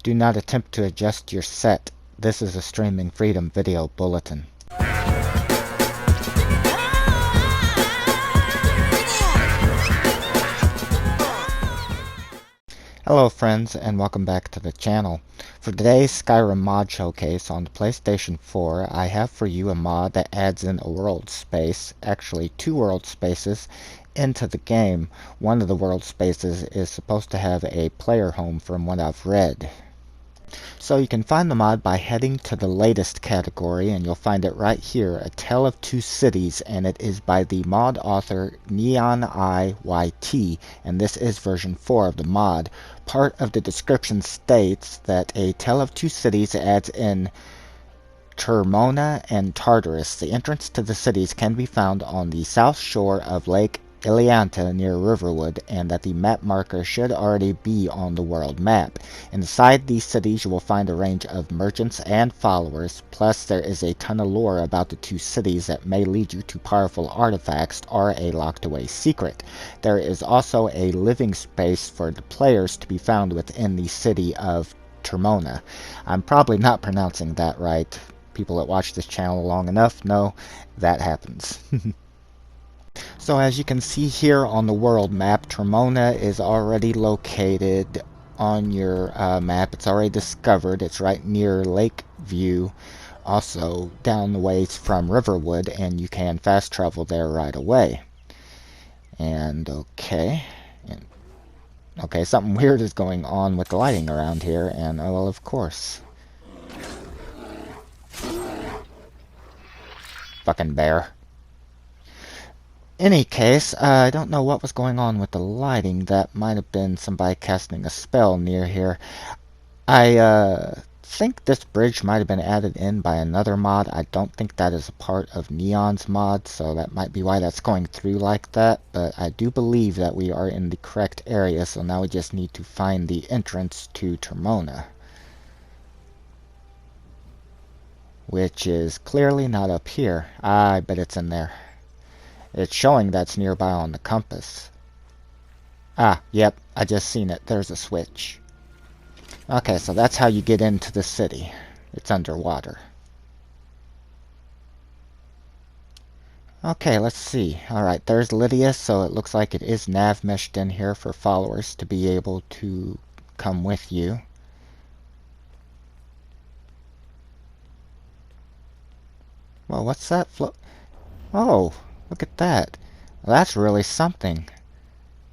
Do not attempt to adjust your set. This is a Streaming Freedom video bulletin. Hello friends, and welcome back to the channel. For today's Skyrim mod showcase on the PlayStation 4, I have for you a mod that adds in a world space, actually 2 world spaces, into the game. One of the world spaces is supposed to have a player home from what I've read. So you can find the mod by heading to the latest category, and you'll find it right here, A Tale of Two Cities, and it is by the mod author NeonEyeYT, and this is version 4 of the mod. Part of the description states that A Tale of Two Cities adds in Termona and Tartarus. The entrance to the cities can be found on the south shore of Lake Ilianta near Riverwood, and that the map marker should already be on the world map. Inside these cities you will find a range of merchants and followers, plus there is a ton of lore about the two cities that may lead you to powerful artifacts or a locked away secret. There is also a living space for the players to be found within the city of Termona. I'm probably not pronouncing that right. People that watch this channel long enough know that happens. So as you can see here on the world map, Termona is already located on your map. It's already discovered. It's right near Lakeview, also down the ways from Riverwood, and you can fast travel there right away. And okay, something weird is going on with the lighting around here, and oh well, of course. Fucking bear. Any case, I don't know what was going on with the lighting. That might have been somebody casting a spell near here. I think this bridge might have been added in by another mod. I don't think that is a part of Neon's mod, so that might be why that's going through like that. But I do believe that we are in the correct area, so now we just need to find the entrance to Termona, which is clearly not up here. I bet it's in there. It's showing that's nearby on the compass. Ah, yep, I just seen it. There's a switch. Okay, so that's how you get into the city. It's underwater. Okay, let's see. Alright, there's Lydia, so it looks like it is nav meshed in here for followers to be able to come with you. Well, what's that Oh! Look at that. Well, that's really something.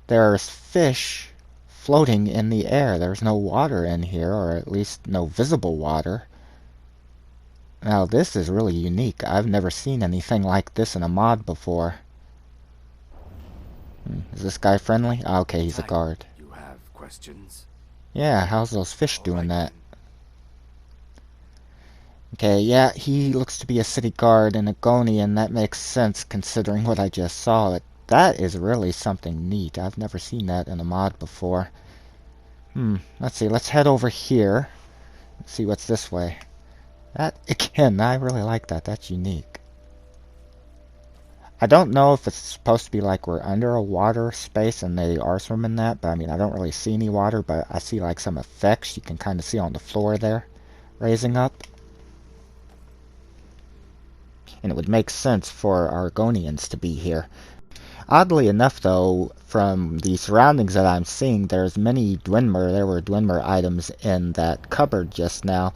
There's fish floating in the air. There's no water in here, or at least no visible water. Now this is really unique. I've never seen anything like this in a mod before. Is this guy friendly? Oh, okay, he's a guard. You have questions? Yeah, how's those fish doing that? Okay, yeah, he looks to be a city guard in Agoni, and that makes sense considering what I just saw. That is really something neat. I've never seen that in a mod before. Let's see, let's head over here. Let's see what's this way. That, again, I really like that. That's unique. I don't know if it's supposed to be like we're under a water space and they are swimming that, but I mean, I don't really see any water, but I see like some effects you can kind of see on the floor there, raising up. And it would make sense for Argonians to be here. Oddly enough, though, from the surroundings that I'm seeing, there's many Dwemer. There were Dwemer items in that cupboard just now.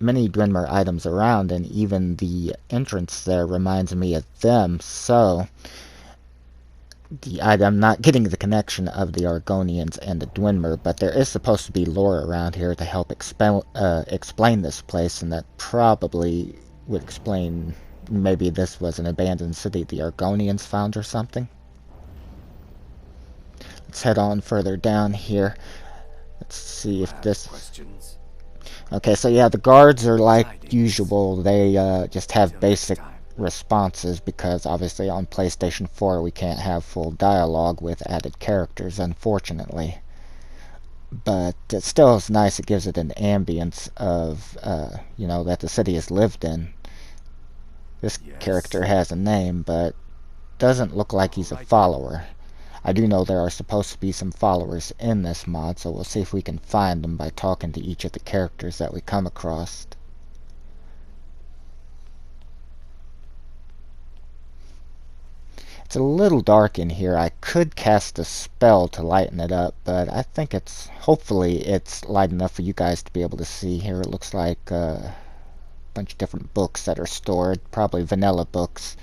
Many Dwemer items around, and even the entrance there reminds me of them. So, I'm not getting the connection of the Argonians and the Dwemer, but there is supposed to be lore around here to help explain this place, and that probably would explain. Maybe this was an abandoned city the Argonians found or something. Let's head on further down here. Let's see if this... Questions? Okay, so yeah, the guards are like usual. They just have basic responses because obviously on PlayStation 4 we can't have full dialogue with added characters, unfortunately. But it still is nice. It gives it an ambience of, you know, that the city is lived in. This character has a name, but doesn't look like he's a follower. I do know there are supposed to be some followers in this mod, so we'll see if we can find them by talking to each of the characters that we come across. It's a little dark in here. I could cast a spell to lighten it up, but I think hopefully it's light enough for you guys to be able to see. Here it looks like a bunch of different books that are stored, probably vanilla books.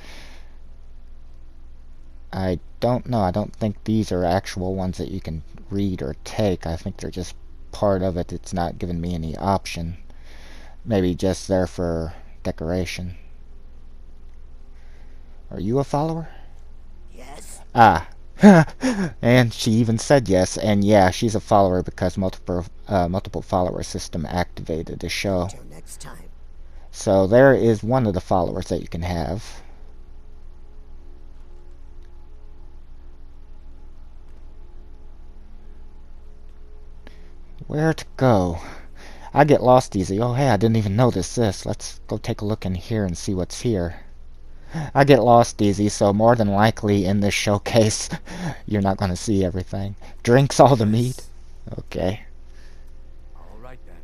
I don't know. I don't think these are actual ones that you can read or take. I think they're just part of it. It's not giving me any option. Maybe just there for decoration. Are you a follower? Yes. Ah. And she even said yes, and yeah, she's a follower because multiple follower system activated to show. Till next time. So there is one of the followers that you can have. Where to go? I get lost easy. Oh hey, I didn't even notice this. Let's go take a look in here and see what's here. I get lost easy, so more than likely in this showcase, you're not going to see everything. Drinks all the meat? Okay. Alright then.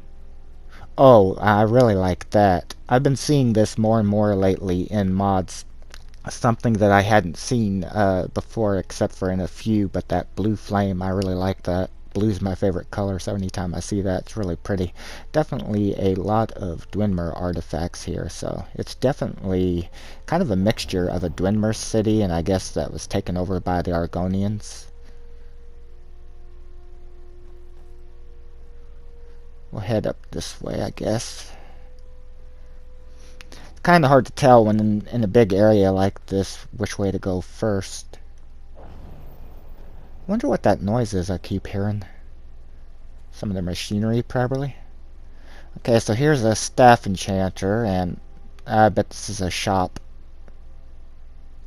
Oh, I really like that. I've been seeing this more and more lately in mods. Something that I hadn't seen before except for in a few, but that blue flame, I really like that. Blue's my favorite color, so anytime I see that, it's really pretty. Definitely a lot of Dwemer artifacts here, so it's definitely kind of a mixture of a Dwemer city, and I guess that was taken over by the Argonians. We'll head up this way, I guess. It's kind of hard to tell when in a big area like this which way to go first. Wonder what that noise is I keep hearing. Some of the machinery, probably. Okay, so here's a staff enchanter, and I bet this is a shop.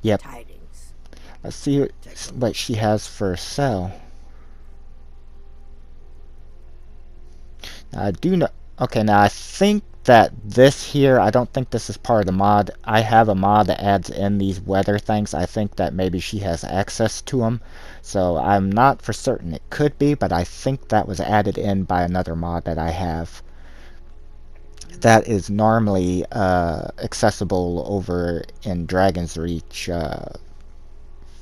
Yep. Tidings. Let's see what she has for sale. Now, I do know. Okay, now I think that this here, I don't think this is part of the mod. I have a mod that adds in these weather things. I think that maybe she has access to them. So I'm not for certain. It could be, but I think that was added in by another mod that I have. That is normally accessible over in Dragon's Reach.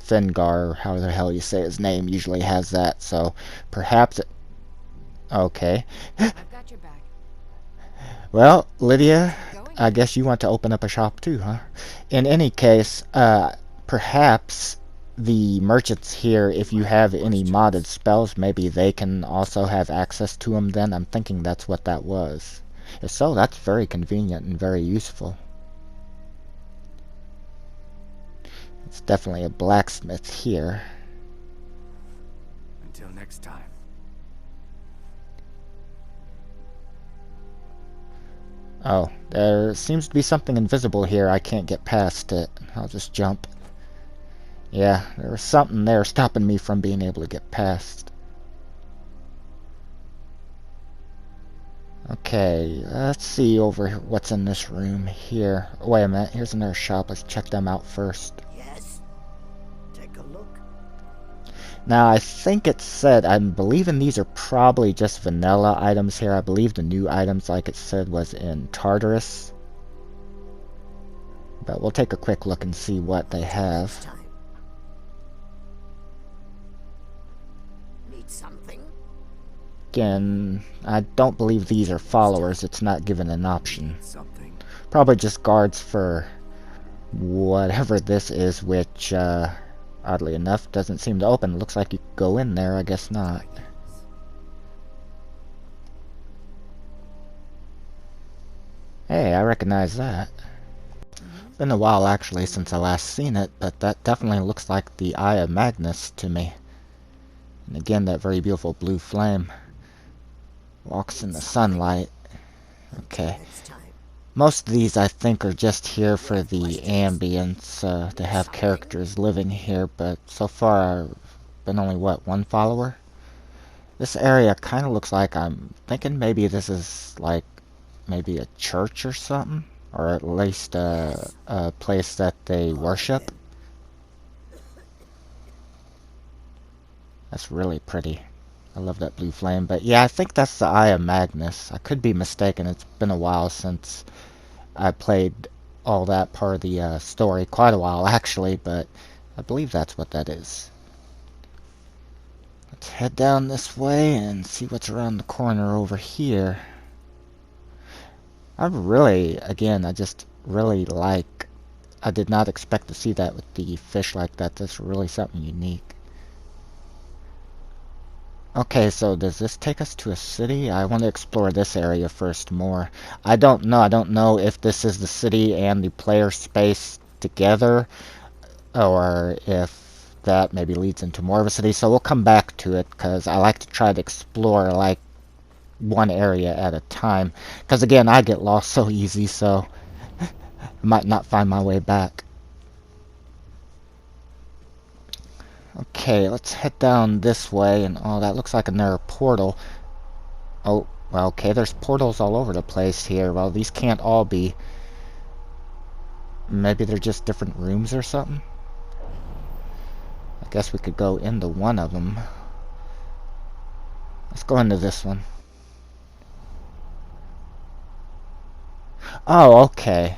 Fingar, how the hell you say his name, usually has that. So perhaps okay. I've got your back. Well, Lydia, I guess you want to open up a shop too, huh? In any case, perhaps the merchants here, if you have any modded spells, maybe they can also have access to them then. I'm thinking that's what that was. If so, that's very convenient and very useful. It's definitely a blacksmith here. Until next time. Oh, there seems to be something invisible here. I can't get past it. I'll just jump. Yeah, there was something there stopping me from being able to get past. Okay, let's see over what's in this room here. Wait a minute, here's another shop. Let's check them out first. Yes. Take a look. Now, I think it said, I'm believing these are probably just vanilla items here. I believe the new items, like it said, was in Tartarus. But we'll take a quick look and see what they have. Next time. Need something? Again, I don't believe these are followers. It's not given an option. Something. Probably just guards for whatever this is, which, oddly enough, doesn't seem to open. Looks like you could go in there. I guess not. Hey, I recognize that. Been a while, actually, since I last seen it, but that definitely looks like the Eye of Magnus to me. And again, that very beautiful blue flame. Walks in the sunlight. Okay. Next time. Most of these, I think, are just here for the ambience, to have characters living here, but so far I've been only, what, one follower? This area kind of looks like, I'm thinking maybe this is, like, maybe a church or something? Or at least a place that they worship. That's really pretty. I love that blue flame. But yeah, I think that's the Eye of Magnus. I could be mistaken. It's been a while since I played all that part of the story. Quite a while, actually, but I believe that's what that is. Let's head down this way and see what's around the corner over here. I just really like... I did not expect to see that with the fish like that. That's really something unique. Okay, so does this take us to a city? I want to explore this area first more. I don't know. I don't know if this is the city and the player space together, or if that maybe leads into more of a city. So we'll come back to it, because I like to try to explore, like, one area at a time. Because, again, I get lost so easy, so I might not find my way back. Okay, let's head down this way, and oh, that looks like another portal. Oh, well, okay, there's portals all over the place here. Well, these can't all be. Maybe they're just different rooms or something? I guess we could go into one of them. Let's go into this one. Oh, okay.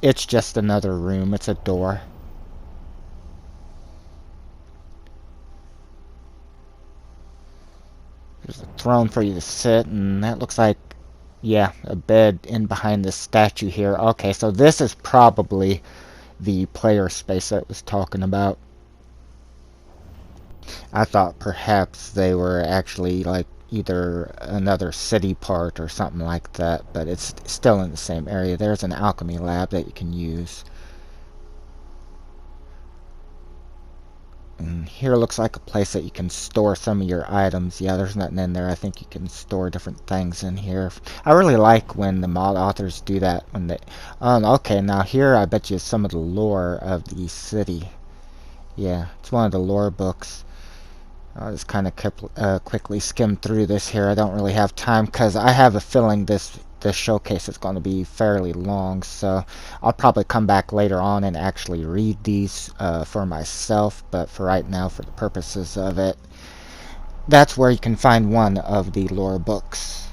It's just another room. It's a door. There's a throne for you to sit, and that looks like, yeah, a bed in behind this statue here. Okay, so this is probably the player space that I was talking about. I thought perhaps they were actually like either another city part or something like that, but it's still in the same area. There's an alchemy lab that you can use. And here looks like a place that you can store some of your items. Yeah, there's nothing in there. I think you can store different things in here. I really like when the mod authors do that. When they, okay, now here I bet you some of the lore of the city. Yeah, it's one of the lore books. I'll just kind of quickly skim through this here. I don't really have time because I have a feeling this showcase is going to be fairly long, so I'll probably come back later on and actually read these for myself, but for right now, for the purposes of it, that's where you can find one of the lore books.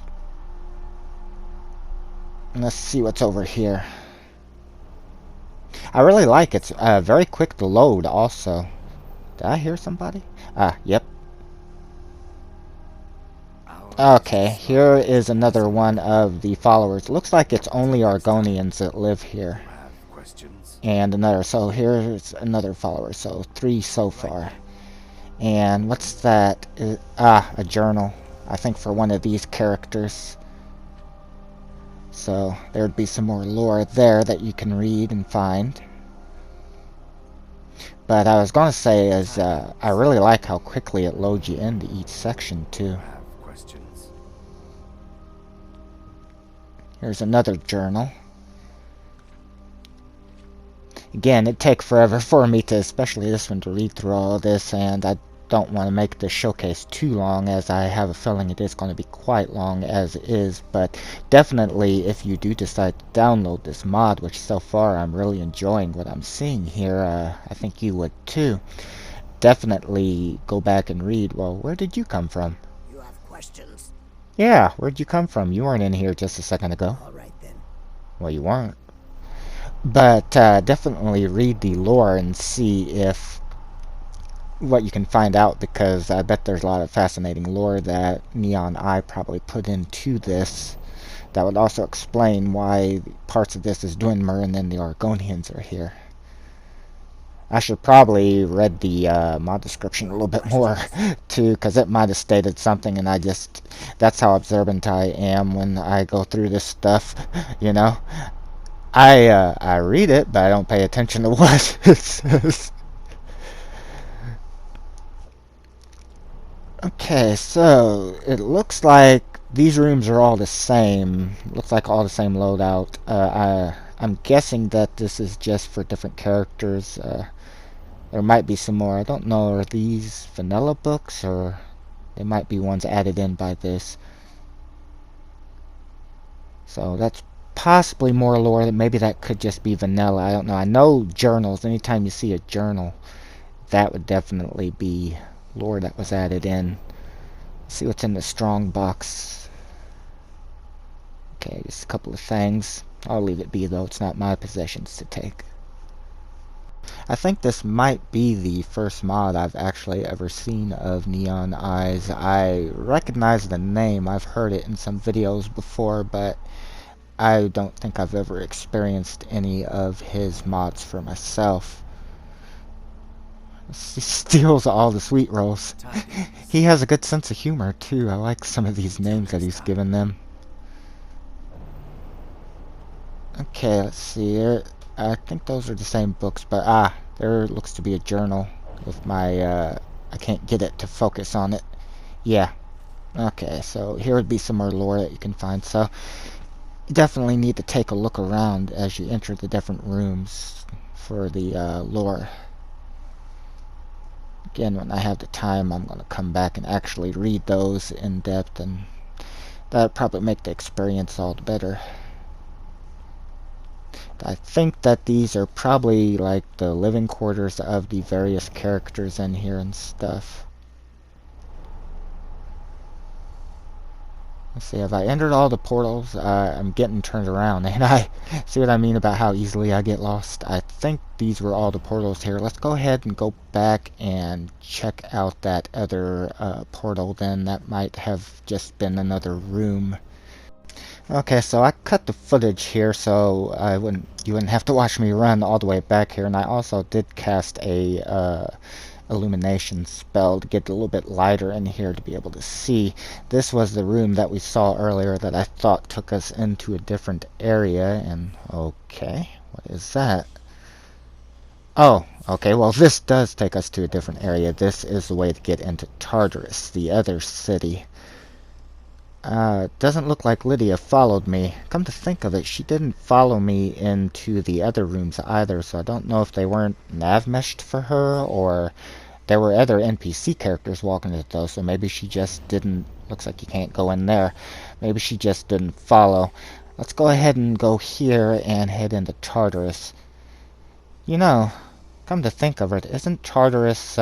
And let's see what's over here. I really like it. It's very quick to load also. Did I hear somebody? Yep. Okay, here is another one of the followers. Looks like it's only Argonians that live here. And another, so here's another follower, so 3 so far. And what's that? A journal, I think for one of these characters. So there'd be some more lore there that you can read and find. But I was going to say is, I really like how quickly it loads you into each section too. Here's another journal. Again, it'd take forever for me to, especially this one, to read through all of this, and I don't want to make the showcase too long, as I have a feeling it is going to be quite long as it is. But definitely, if you do decide to download this mod, which so far I'm really enjoying what I'm seeing here, I think you would too. Definitely go back and read. Well, where did you come from? You have questions? Yeah, where'd you come from? You weren't in here just a second ago. All right then. Well, you weren't. But definitely read the lore and see if what you can find out, because I bet there's a lot of fascinating lore that NeonEye probably put into this that would also explain why parts of this is Dwinmer and then the Argonians are here. I should probably read the mod description a little bit more too, because it might have stated something, and that's how observant I am when I go through this stuff, you know. I read it, but I don't pay attention to what it says. Okay, so it looks like these rooms are all the same. Looks like all the same loadout. I'm guessing that this is just for different characters. There might be some more. I don't know, are these vanilla books, or they might be ones added in by this. So that's possibly more lore. Maybe that could just be vanilla. I don't know. I know journals. Anytime you see a journal, that would definitely be lore that was added in. Let's see what's in the strong box. Okay, just a couple of things. I'll leave it be though, it's not my possessions to take. I think this might be the first mod I've actually ever seen of Neon Eyes. I recognize the name, I've heard it in some videos before, but I don't think I've ever experienced any of his mods for myself. He steals all the sweet rolls. He has a good sense of humor too. I like some of these names that he's given them. Okay, let's see here. I think those are the same books, but there looks to be a journal with my, I can't get it to focus on it. Yeah. Okay, so here would be some more lore that you can find. So, you definitely need to take a look around as you enter the different rooms for the lore. Again, when I have the time, I'm going to come back and actually read those in depth, and that'll probably make the experience all the better. I think that these are probably like the living quarters of the various characters in here and stuff. Let's see, have I entered all the portals? I'm getting turned around, and I see what I mean about how easily I get lost. I think these were all the portals here. Let's go ahead and go back and check out that other portal then. That might have just been another room. Okay, so I cut the footage here so you wouldn't have to watch me run all the way back here, and I also did cast a illumination spell to get a little bit lighter in here to be able to see. This was the room that we saw earlier that I thought took us into a different area, and okay, what is that? Oh, okay, well this does take us to a different area. This is the way to get into Tartarus, the other city. Doesn't look like Lydia followed me. Come to think of it, she didn't follow me into the other rooms either, so I don't know if they weren't nav-meshed for her, or there were other NPC characters walking it though, so maybe she just didn't... Looks like you can't go in there. Maybe she just didn't follow. Let's go ahead and go here and head into Tartarus. You know, come to think of it, isn't Tartarus,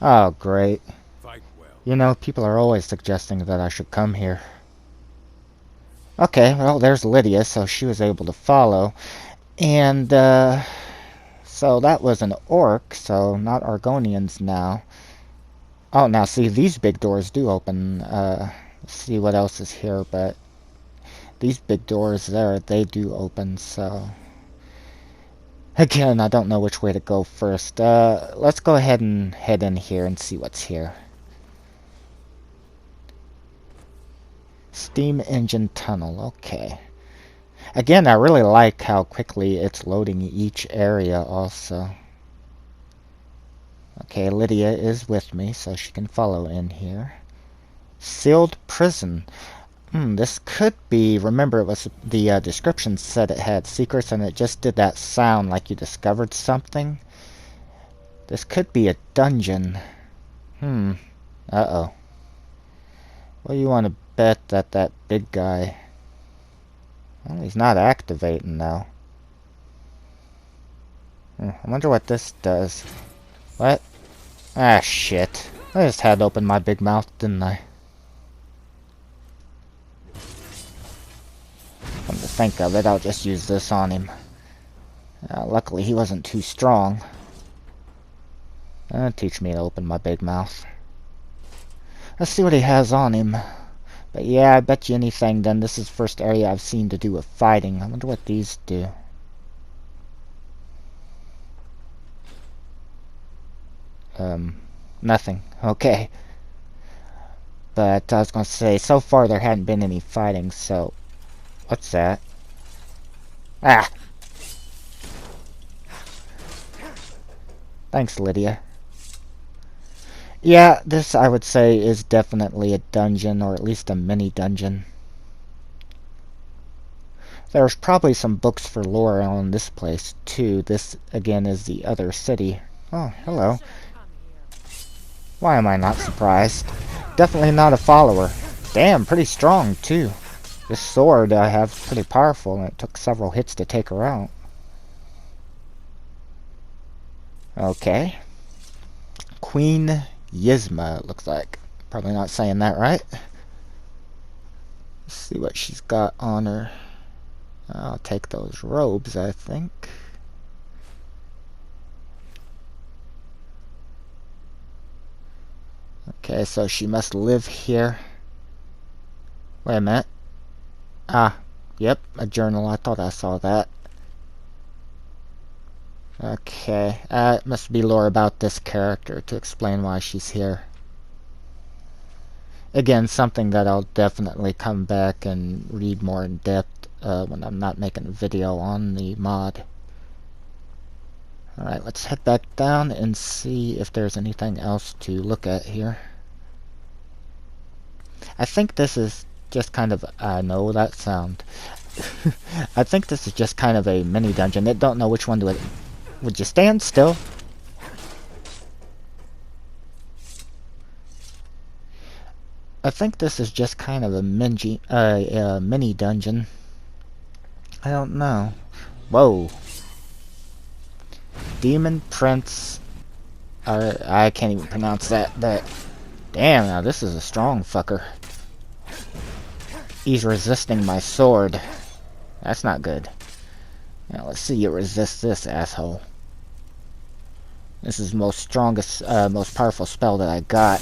Oh, great. You know, people are always suggesting that I should come here. Okay, well, there's Lydia, so she was able to follow. And, so that was an orc, so not Argonians now. Oh, now see, these big doors do open. Let's see what else is here, but these big doors there, they do open, so... Again, I don't know which way to go first. Let's go ahead and head in here and see what's here. Steam engine tunnel, okay. Again, I really like how quickly it's loading each area also. Okay, Lydia is with me, so she can follow in here. Sealed prison. This could be, remember it was, the description said it had secrets and it just did that sound like you discovered something. This could be a dungeon. Uh-oh. Well, you want to bet that that big guy... Well, he's not activating now. I wonder what this does. What? Ah, shit. I just had to open my big mouth, didn't I? Come to think of it, I'll just use this on him. Luckily, he wasn't too strong. Teach me to open my big mouth. Let's see what he has on him. But yeah, I bet you anything then this is the first area I've seen to do with fighting. I wonder what these do. Nothing. Okay. But I was going to say, so far there hadn't been any fighting, so... What's that? Ah! Thanks, Lydia. Yeah, this, I would say, is definitely a dungeon, or at least a mini-dungeon. There's probably some books for lore on this place, too. This, again, is the other city. Oh, hello. Why am I not surprised? Definitely not a follower. Damn, pretty strong, too. This sword I have is pretty powerful, and it took several hits to take her out. Queen Yzma, it looks like. Probably not saying that right. Let's see what she's got on her. I'll take those robes, I think. Okay, so she must live here. Wait a minute. Ah, yep, a journal. I thought I saw that. Okay, it must be lore about this character to explain why she's here. Again, something that I'll definitely come back and read more in depth when I'm not making a video on the mod. Alright, let's head back down and see if there's anything else to look at here. I think this is just kind of... I know that sound. I think this is just kind of a mini dungeon. I don't know which one to... Would you stand still? I think this is just kind of a mini dungeon. I don't know. Whoa. Demon Prince... I can't even pronounce that, but... Damn, now this is a strong fucker. He's resisting my sword. That's not good. Now let's see you resist this, asshole. This is the most strongest, most powerful spell that I got.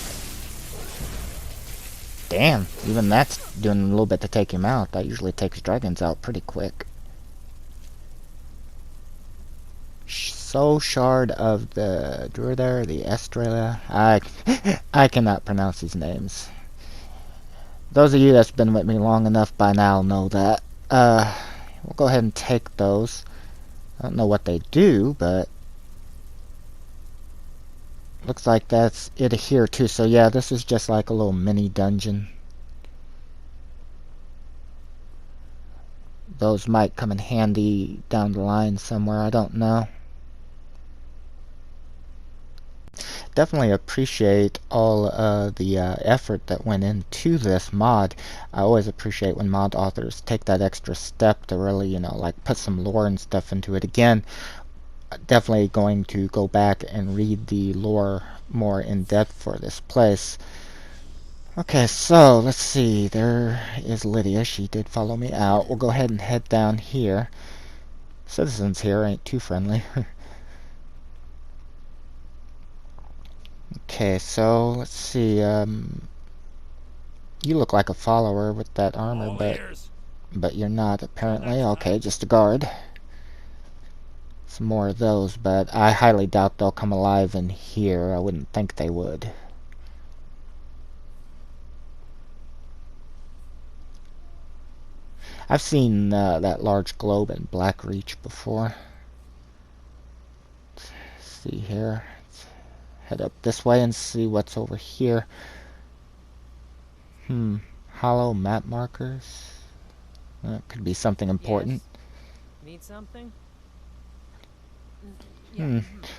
Damn, even that's doing a little bit to take him out. That usually takes dragons out pretty quick. Soul Shard of the Druider, the Estrella. I cannot pronounce these names. Those of you that's been with me long enough by now know that. We'll go ahead and take those. I don't know what they do, but looks like that's it here too. So yeah, this is just like a little mini dungeon. Those might come in handy down the line somewhere, I don't know. Definitely appreciate all the effort that went into this mod. I always appreciate when mod authors take that extra step to really, you know, like put some lore and stuff into it. Again, definitely going to go back and read the lore more in depth for this place. Okay, so let's see. There is Lydia. She did follow me out. We'll go ahead and head down here. Citizens here ain't too friendly. Okay, so let's see. You look like a follower with that armor, but you're not apparently. Okay, just a guard. Some more of those, but I highly doubt they'll come alive in here. I wouldn't think they would. I've seen that large globe in Blackreach before. Let's see here. Let's head up this way and see what's over here. Hollow map markers. That could be something important. Yes. Need something?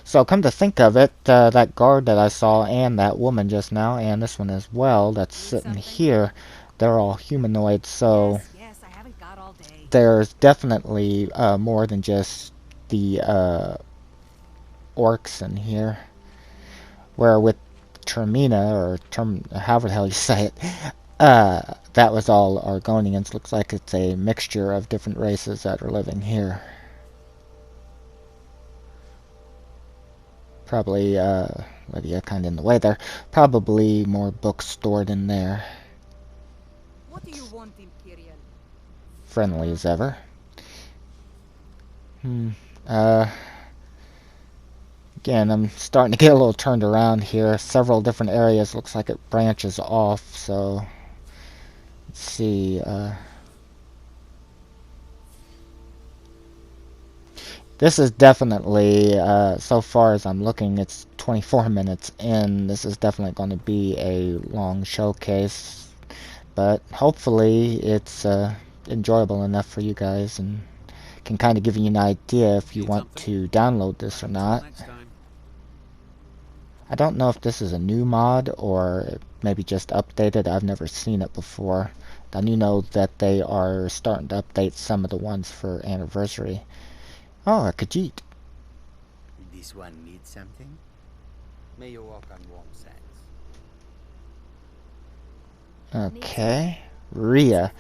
So come to think of it, that guard that I saw and that woman just now, and this one as well, that's sitting here, they're all humanoid, so Yes, I haven't got all day. there's definitely more than just the orcs in here. Where with Termina, or however the hell you say it, that was all Argonians. Looks like it's a mixture of different races that are living here. Probably, Lydia kinda in the way there. Probably more books stored in there. What do you want, Imperial? Friendly as ever. Again, I'm starting to get a little turned around here. Several different areas. Looks like it branches off, so let's see. This is definitely, so far as I'm looking, it's 24 minutes in. This is definitely going to be a long showcase, but hopefully it's enjoyable enough for you guys and can kind of give you an idea if you want to download this or not. I don't know if this is a new mod or maybe just updated. I've never seen it before. I do know that they are starting to update some of the ones for anniversary. Oh, a Khajiit. This one needs something? May you walk on warm sands. Okay. Rhea.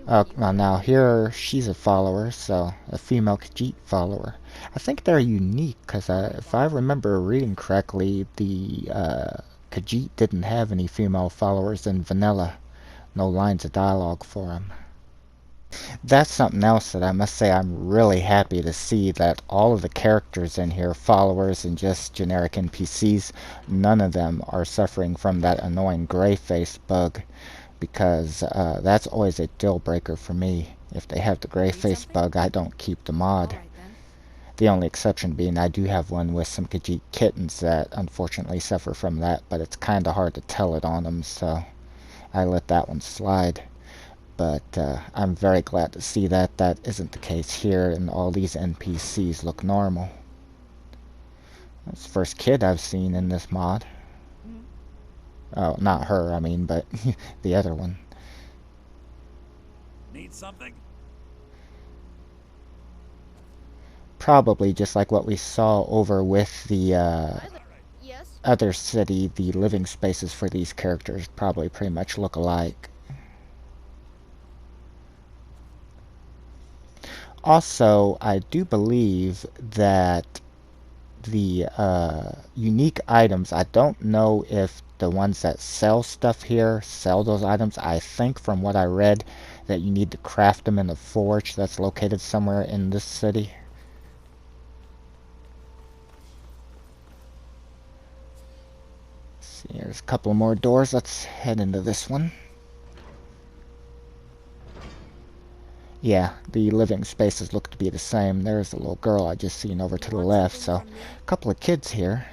Well, now here she's a follower, so a female Khajiit follower. I think they're unique because if I remember reading correctly, the Khajiit didn't have any female followers in vanilla. No lines of dialogue for them. That's something else that I must say I'm really happy to see, that all of the characters in here, followers and just generic NPCs, none of them are suffering from that annoying gray face bug. Because that's always a deal breaker for me. If they have the gray face bug, I don't keep the mod. The only exception being I do have one with some Khajiit kittens that unfortunately suffer from that, but it's kind of hard to tell it on them, so I let that one slide. But I'm very glad to see that that isn't the case here, and all these NPCs look normal. That's the first kid I've seen in this mod. Oh, not her, I mean, but the other one. Need something? Probably just like what we saw over with the Yes. other city, the living spaces for these characters probably pretty much look alike. Also, I do believe that the unique items, I don't know if the ones that sell stuff here sell those items. I think from what I read that you need to craft them in the forge that's located somewhere in this city. See, there's a couple more doors. Let's head into this one. Yeah, the living spaces look to be the same. There's a little girl I just seen over to the left, so a couple of kids here.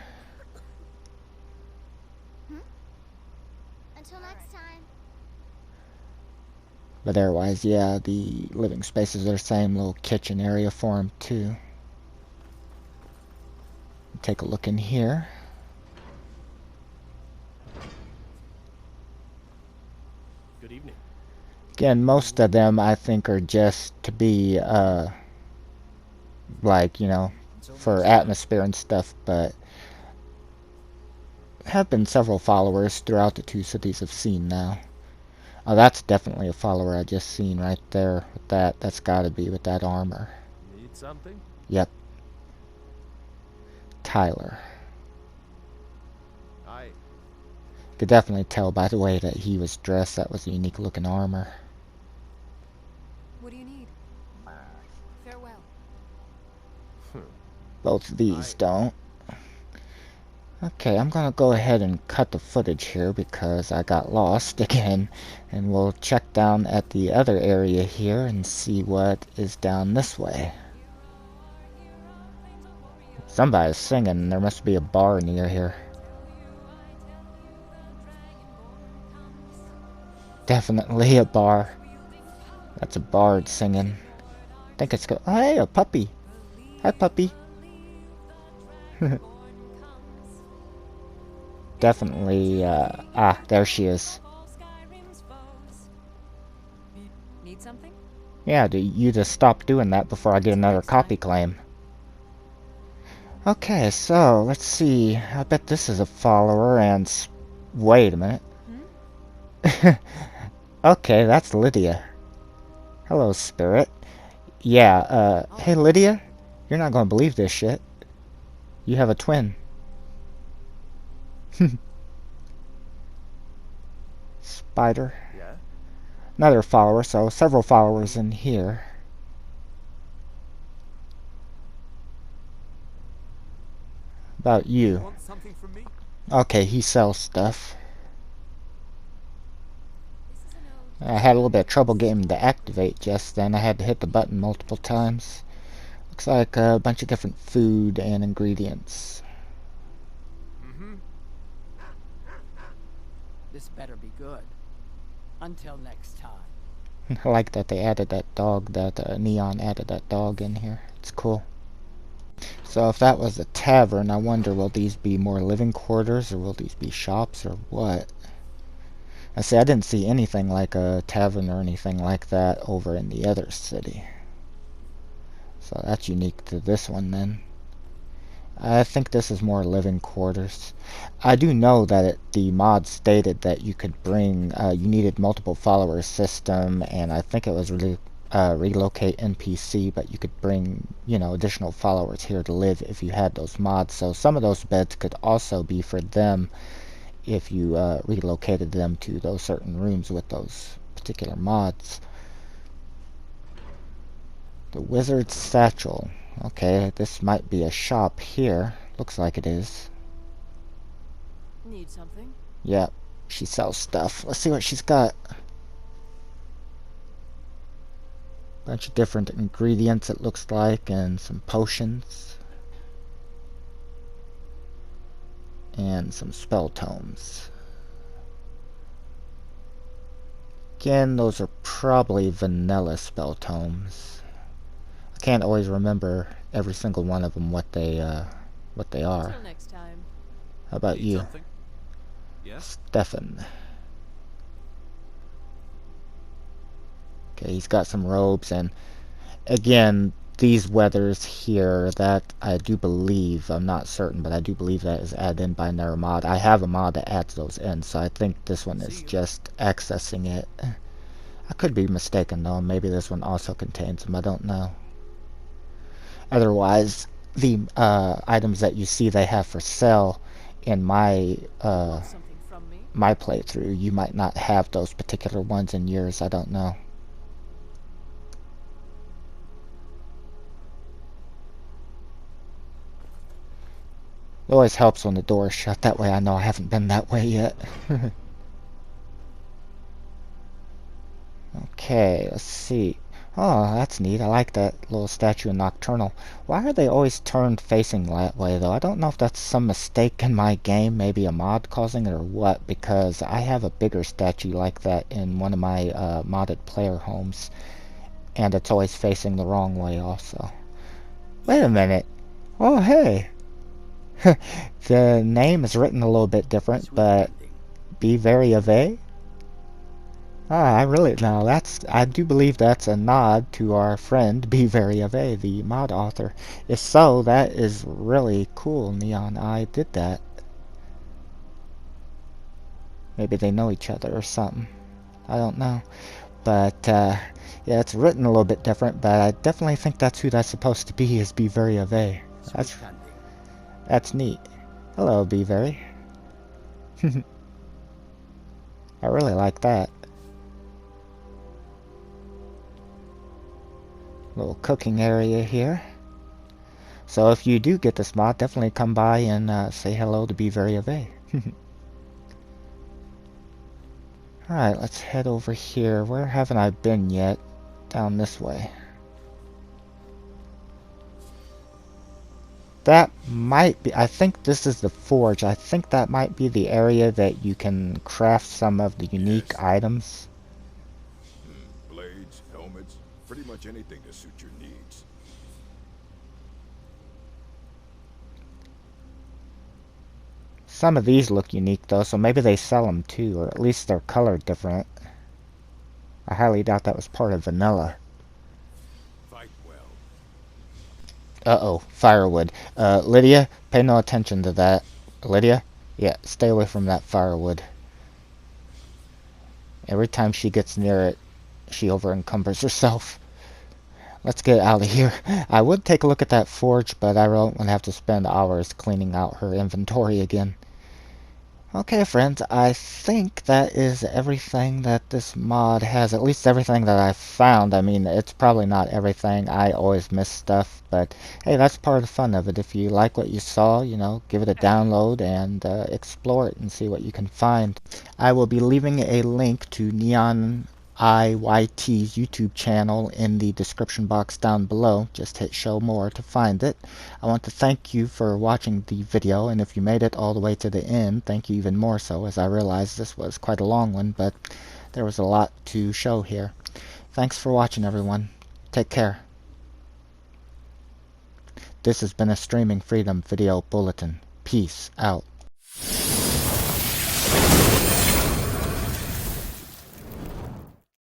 Until next time. But otherwise, yeah, the living spaces are the same. Little kitchen area for them, too. Take a look in here. Good evening. Again, most of them I think are just to be, like, you know, for atmosphere and stuff, but have been several followers throughout the two cities I've seen now. Oh, that's definitely a follower I just seen right there with that. That's gotta be with that armor. Need something? Yep. Tyler. I Could definitely tell by the way that he was dressed that was a unique looking armor. What do you need? Farewell. Both of these don't. Okay, I'm gonna go ahead and cut the footage here because I got lost again, and we'll check down at the other area here and see what is down this way. Somebody's singing. There must be a bar near here. Definitely a bar. That's a bard singing. I think it's oh, hey, a puppy. Hi, puppy. Definitely, there she is. Need something? Yeah, you just stop doing that before I get another copy claim. Okay, so, let's see. I bet this is a follower, and wait a minute. Okay, that's Lydia. Hello, Spirit. Yeah, hey, Lydia? You're not gonna believe this shit. You have a twin. Spider. Yeah. Another follower, so several followers in here. About you. Want something from me? Okay, he sells stuff. This is an I had a little bit of trouble getting him to activate just then. I had to hit the button multiple times. Looks like a bunch of different food and ingredients. This better be good. Until next time. I like that they added that dog, that Neon added that dog in here. It's cool. So if that was a tavern, I wonder will these be more living quarters or will these be shops or what? I say I didn't see anything like a tavern or anything like that over in the other city. So that's unique to this one then. I think this is more living quarters. I do know that the mod stated that you could bring, you needed multiple follower system, and I think it was really relocate NPC, but you could bring, you know, additional followers here to live if you had those mods. So some of those beds could also be for them if you relocated them to those certain rooms with those particular mods. The Wizard's Satchel. Okay, this might be a shop here. Looks like it is. Need something? Yep, she sells stuff. Let's see what she's got. Bunch of different ingredients, it looks like, and some potions. And some spell tomes. Again, those are probably vanilla spell tomes. I can't always remember every single one of them what they are. Until next time. How about Need you, something? Yes? Stefan? Okay, he's got some robes, and again, these weathers here, that I do believe, I'm not certain, but I do believe that is added in by another mod. I have a mod that adds those in, so I think this one is just accessing it. I could be mistaken though, maybe this one also contains them, I don't know. Otherwise, the items that you see they have for sale in my Something from me? my playthrough, you might not have those particular ones in yours, I don't know. It always helps when the door is shut, that way I know I haven't been that way yet. Okay, let's see. Oh, that's neat. I like that little statue in Nocturnal. Why are they always turned facing that way, though? I don't know if that's some mistake in my game, maybe a mod causing it or what, because I have a bigger statue like that in one of my modded player homes, and it's always facing the wrong way also. Wait a minute. Oh, hey. The name is written a little bit different, but be very of a. Ah, I really now I do believe that's a nod to our friend Be Very of A, the mod author. If so, that is really cool. NeonEye did that. Maybe they know each other or something. I don't know. But yeah, it's written a little bit different, but I definitely think that's who that's supposed to be, is Be Very of A. That's neat. Hello, Be Very. I really like that. Little cooking area here. So if you do get this mod, definitely come by and say hello to Be Very of A. Alright, let's head over here. Where haven't I been yet? Down this way. That might be, I think this is the forge. I think that might be the area that you can craft some of the unique items. Blades, helmets, pretty much anything to suit your needs. Some of these look unique though, so maybe they sell them too, or at least they're colored different. I highly doubt that was part of vanilla. Fight well. Uh-oh, firewood. Lydia, pay no attention to that. Lydia? Yeah, stay away from that firewood. Every time she gets near it, she over-encumbers herself. Let's get out of here. I would take a look at that forge, but I don't want to have to spend hours cleaning out her inventory again. Okay, friends, I think that is everything that this mod has, at least everything that I've found. I mean, it's probably not everything. I always miss stuff, but hey, that's part of the fun of it. If you like what you saw, you know, give it a download and explore it and see what you can find. I will be leaving a link to NeonEyeYT's YouTube channel in the description box down below. Just hit show more to find it. I want to thank you for watching the video, and if you made it all the way to the end, thank you even more so, as I realized this was quite a long one, but there was a lot to show here. Thanks for watching, everyone. Take care. This has been a Streaming Freedom Video Bulletin. Peace out.